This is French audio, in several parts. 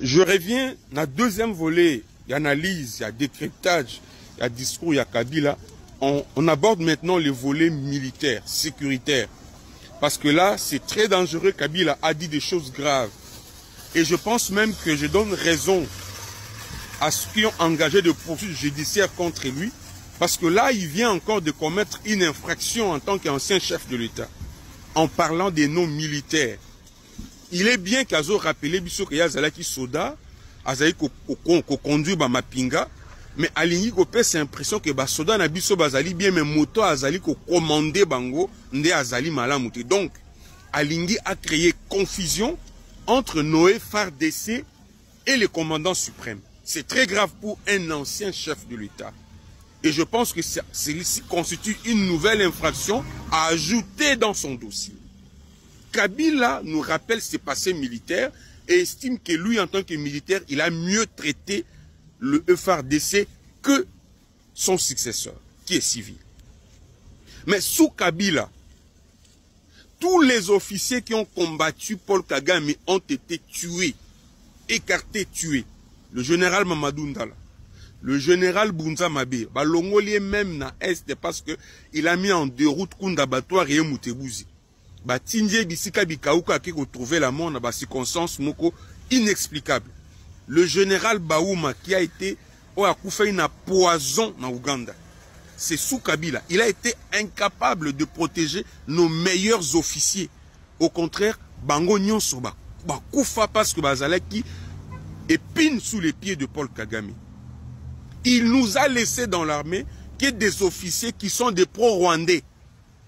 Je reviens dans le deuxième volet, il y a analyse, il y a décryptage, il y a discours, il y a Kabila. On aborde maintenant le volet militaire, sécuritaire. Parce que là, c'est très dangereux. Kabila a dit des choses graves. Et je pense même que je donne raison à ceux qui ont engagé de poursuites judiciaires contre lui. Parce que là, il vient encore de commettre une infraction en tant qu'ancien chef de l'État. En parlant des noms militaires. Il est bien qu'Azo rappelé que Yazalaki Soda, Azaï ko conduit ma pinga, mais Alingi ko pèse l'impression que ba Soda na biso bazali bien mais moto Azali ko commandé bango nde Azali malamuti. Donc Alingi a créé confusion entre Noé FARDC et le commandant suprême. C'est très grave pour un ancien chef de l'État. Et je pense que celui-ci constitue une nouvelle infraction à ajouter dans son dossier. Kabila nous rappelle ses passés militaires et estime que lui, en tant que militaire, il a mieux traité le FARDC que son successeur, qui est civil. Mais sous Kabila, tous les officiers qui ont combattu Paul Kagame ont été tués, écartés, tués. Le général Mamadou Ndala, le général Bunza Mabé, Balongolier même na Est parce qu'il a mis en déroute Kundabatoire et Moutebouzi. Tinje bisika bikauka qui retrouvé la mort dans des circonstances moko inexplicables. Le général Baouma qui a été fait un poison en Ouganda. C'est sous Kabila. Il a été incapable de protéger nos meilleurs officiers. Au contraire, Bango Nyonso Koufa parce que Bazalaki épine sous les pieds de Paul Kagame. Il nous a laissé dans l'armée que des officiers qui sont des pro-rwandais.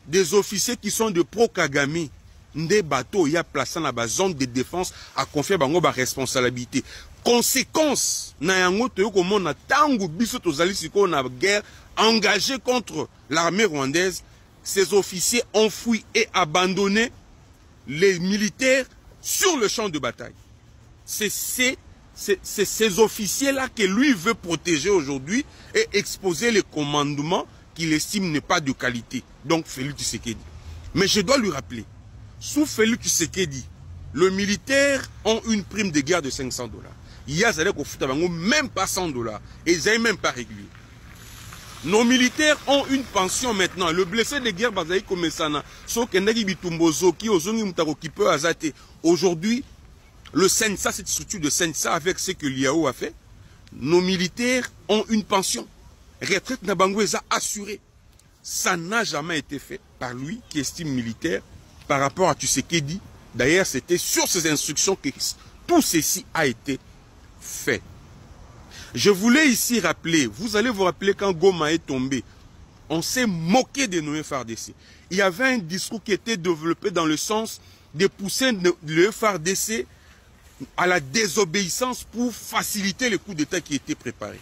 Des officiers qui sont de pro-Kagame, des bateaux, il y a placé dans la zone de défense à confier à responsabilité. Conséquence, na tango biso tozali siko na guerre engagée contre l'armée rwandaise, ces officiers ont fui et abandonné les militaires sur le champ de bataille. C'est ces officiers-là que lui veut protéger aujourd'hui et exposer les commandements qu'il estime n'est pas de qualité. Donc Félix Tshisekedi. Mais je dois lui rappeler, sous Félix Tshisekedi, les militaires ont une prime de guerre de $500. Il y a même pas $100 et ils n'ont même pas régulier. Nos militaires ont une pension maintenant. Le blessé de guerre, aujourd'hui, le Sensa, cette structure de Sensa avec ce que l'IAO a fait, nos militaires ont une pension. Retraite Nabangoueza assurée. Ça n'a jamais été fait par lui qui estime militaire par rapport à Tshisekedi. D'ailleurs, c'était sur ces instructions que tout ceci a été fait. Je voulais ici rappeler, vous allez vous rappeler quand Goma est tombé, on s'est moqué de Noé FARDC. Il y avait un discours qui était développé dans le sens de pousser le FARDC à la désobéissance pour faciliter le coup d'État qui était préparé.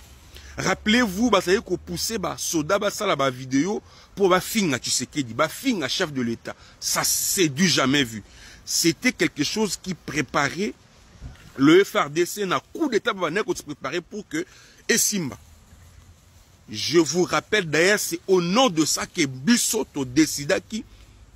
Rappelez-vous, vous savez qu'on poussait Soda la vidéo pour finir Tshisekedi, finir chef de l'État. Ça c'est du jamais vu. C'était quelque chose qui préparait le FARDC na coup d'État pour se préparer pour que Esimba. Je vous rappelle d'ailleurs, c'est au nom de ça que Bissoto décida qui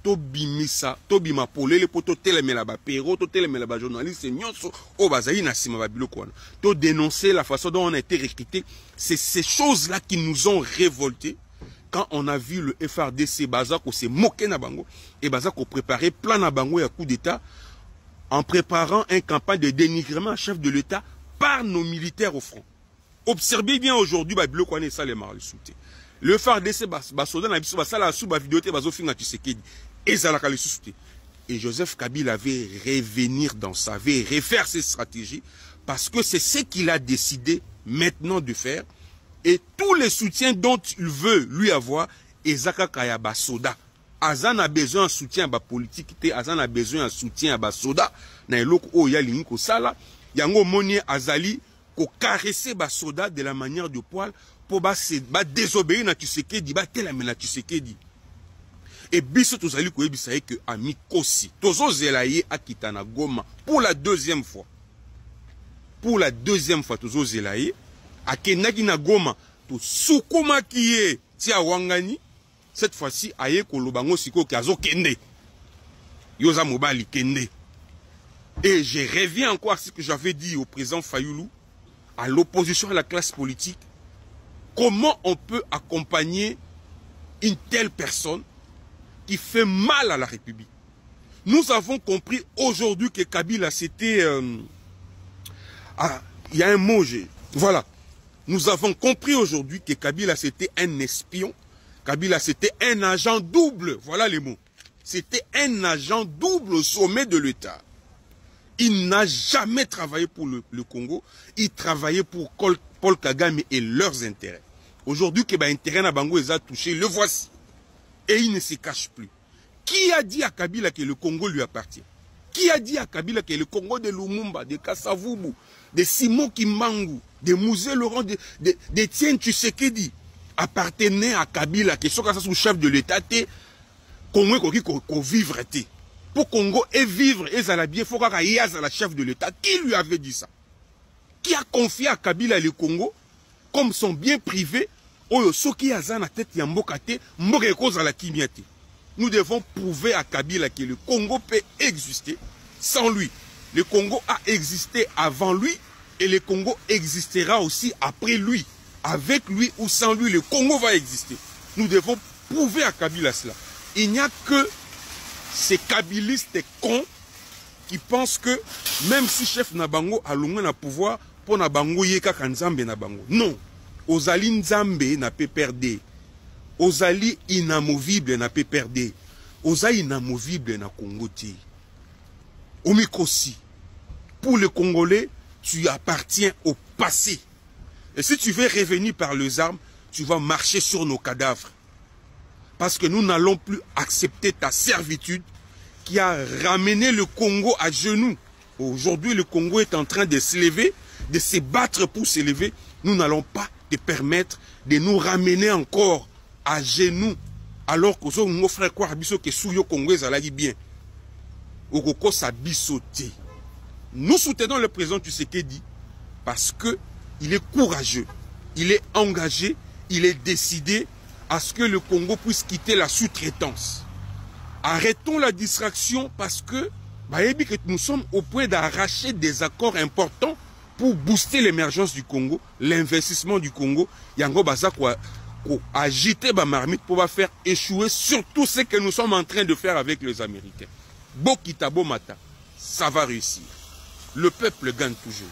to bimisa to bima polele po to telemela ba pero to telemela ba journaliste nyonso o bazali na sima ba biloko wana to dénoncer la façon dont on a été recruté. C'est ces choses là qui nous ont révoltés quand on a vu le FARDC bazako se moquer na bango et bazako préparer plan na bango ya coup d'état en préparant une campagne de dénigrement à chef de l'État par nos militaires au front. Observez bien aujourd'hui ba biloko wana ça les mal souté. Le FARDC basoda na biso basala sous ba vidéo te bazo finga Tshisekedi. Et Joseph Kabila avait revenir dans sa vie, refaire ses stratégies, parce que c'est ce qu'il a décidé maintenant de faire. Et tous les soutiens dont il veut lui avoir, Ezaka Kayaba Soda. Azan a besoin de soutien à la politique, Azan a besoin de soutien à la Soda. Na eloko o ya linko sala, yango monier Azali, ko caresser ba Soda de la manière de poil, pour désobéir na Tshisekedi, telamela Tshisekedi. Et biso tozali koyebisa que ami Kosi tozo zelaye akita na Goma pour la deuxième fois. Pour la deuxième fois tozo zelaye akenaki na Goma to sukuma kiye tia wangani. Cette fois-ci aye kolobango siko kazo kende. Yoza mobali kende. Et je reviens encore à ce que j'avais dit au président Fayoulou, à l'opposition à la classe politique. Comment on peut accompagner une telle personne qui fait mal à la République? Nous avons compris aujourd'hui que Kabila c'était... il y a un mot, voilà. Nous avons compris aujourd'hui que Kabila c'était un espion. Kabila c'était un agent double. Voilà les mots. C'était un agent double au sommet de l'État. Il n'a jamais travaillé pour le Congo. Il travaillait pour Paul Kagame et leurs intérêts. Aujourd'hui, que l'intérêt na Bango les a touchés, le voici. Et il ne se cache plus. Qui a dit à Kabila que le Congo lui appartient? Qui a dit à Kabila que le Congo de Lumumba, de Kassavubu, de Simon Kimbangu, de Mouzé Laurent, de Tien Tshisekedi appartenait à Kabila, que soit sous chef de l'État, Congo qu'on vivre. Pour Congo et vivre, et ça bien, il faut qu'il y ait la chef de l'État. Qui lui avait dit ça? Qui a confié à Kabila le Congo comme son bien privé? Nous devons prouver à Kabila que le Congo peut exister sans lui. Le Congo a existé avant lui et le Congo existera aussi après lui. Avec lui ou sans lui, le Congo va exister. Nous devons prouver à Kabila cela. Il n'y a que ces kabilistes cons qui pensent que même si chef Nabango a le pouvoir pour Nabango yeka kanzambe Nabango. Non. Ozali Nzambe n'a pas perdu. Ozali inamovible n'a pas perdu. Ozali inamovible na Congo ti. Omikosi. Pour le Congolais, tu appartiens au passé. Et si tu veux revenir par les armes, tu vas marcher sur nos cadavres. Parce que nous n'allons plus accepter ta servitude qui a ramené le Congo à genoux. Aujourd'hui, le Congo est en train de se lever, de se battre pour se lever. Nous n'allons pas te permettre de nous ramener encore à genoux. Alors que nos frères que Souyo Congo zalagi bien. Okoko sa bisoté. Nous soutenons le président Tshisekedi parce que il est courageux, il est engagé, il est décidé à ce que le Congo puisse quitter la sous-traitance. Arrêtons la distraction parce que nous sommes au point d'arracher des accords importants pour booster l'émergence du Congo, l'investissement du Congo. Yango baza quoi agiter ba marmite pour faire échouer surtout ce que nous sommes en train de faire avec les Américains. Bokita Bomata, ça va réussir. Le peuple gagne toujours.